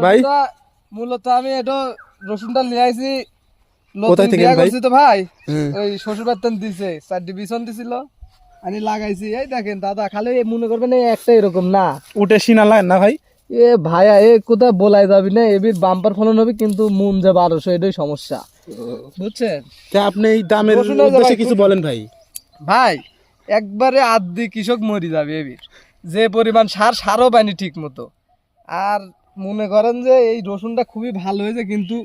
ভাই মূলত আমি এটা রসুনটা নিয়ে আইছি কোথায় থেকে ভাই? তো ভাই ওই শ্বশুর বাড়িতে দিছে 4টি বিছন দিছিল আমি লাগাইছি। এই দেখেন দাদা, খালি মনে করবেন এই একটা এরকম না, উঠে সিনা লাগে না ভাই? এ ভাইয়া এ কোথায় বলাই যাবি না, এবির বাম্পার ফলন হবে কিন্তু মন যে 1200, এটাই সমস্যা, বুঝছেন? তা আপনি এই দামের রসুনের যে উদ্দেশ্যে ভাই কিছু বলেন ভাই। ভাই একবারে আদি কৃষক মরি যাবে এবির, যে পরিমাণ সারও পায়নি ঠিক মতো। আর মনে করেন যে এই রসুনটা খুবই ভালো হয়েছে, কিন্তু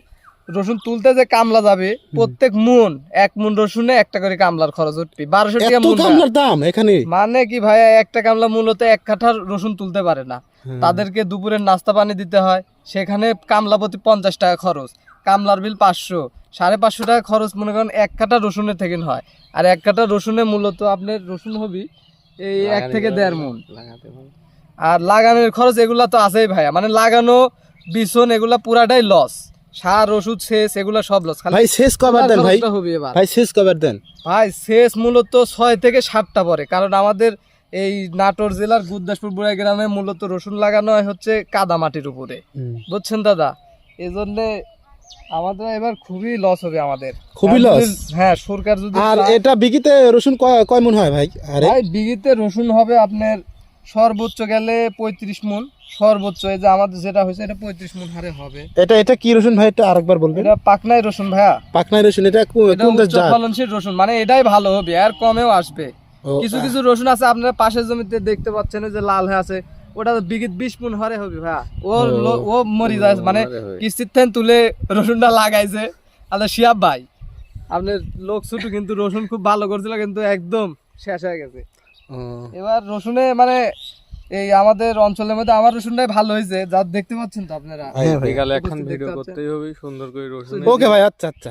রসুন তুলতে যে কামলা যাবে প্রত্যেক মন, 1 মন রসুনে 1 করে কামলার খরচ উঠবে, 1200 টাকা এত মন। কামলার দাম এখানে? মানে কি ভাইয়া, একটা কামলা মূলত 1 কাঠার রসুন তুলতে পারে না, তাদেরকে দুপুরের নাস্তা পানি দিতে হয়, সেখানে কামলা প্রতি 50 টাকা খরচ, কামলার বিল 500, 550 টাকা খরচ মনে করেন 1 কাঠা রসুনের থেকে হয়। আর 1 কাঠা রসুনে মূলত আপনার রসুন হবে এই 1 থেকে 1.5 মন। আর লাগানোর খরচ এগুলা তো আছেই ভাইয়া, মানে লাগানো বিছন এগুলা পুরাটাই লস, সার ওষুধ শেষ, এগুলা সব লস। ভাই শেষ কভার দেন ভাই, ভাই শেষ কভার দেন ভাই। শেষ মূলত 6 থেকে 7টা পরে, কারণ আমাদের এই নাটোর জেলার গুরদাসপুর বুড়াই গ্রামে মূলত রসুন লাগানো হয় হচ্ছে কাদা মাটির উপরে, বুঝছেন দাদা? এই জন্য আমাদের এবার খুবই লস হবে, আমাদের খুবই লস। হ্যাঁ, সরকার যদি আর এটা বিঘিতে রসুন কয় মন হয় ভাই? আরে ভাই বিঘিতে রসুন হবে আপনার সর্বোচ্চ গেলে 35 মন, সর্বোচ্চ। এই যে আমাদের যেটা হয়েছে এটা 35 মন হারে হবে। এটা কি রসুন ভাই, এটা আরেকবার বলবেন? এটা পাকনাই রসুন ভাইয়া, পাকনাই রসুন। এটা কোন দেশ জাত? ফলনশীল রসুন, মানে এটাই ভালো হবে, আর কমেও আসবে। কিছু কিছু রসুন আছে আপনারা পাশের জমিতে দেখতে পাচ্ছেন যে লাল হয়ে আছে, ওটা বিঘিত 20 মন হারে হবে ভাইয়া। ও মরি যায়, মানে কিস্তির থেকে তুলে রসুনটা লাগাইছে। আচ্ছা শিয়াব ভাই, আপনার লোক ছোট কিন্তু রসুন খুব ভালো করছিল, কিন্তু একদম শেষ হয়ে গেছে। এবার রসুনে মানে এই আমাদের অঞ্চলের মধ্যে আমার রসুনটাই ভালো হয়েছে, যা দেখতে পাচ্ছেন তো আপনারা। বিকালে এখন ভিডিও করতেই হবে সুন্দর করে রসুন। ওকে ভাই, আচ্ছা আচ্ছা।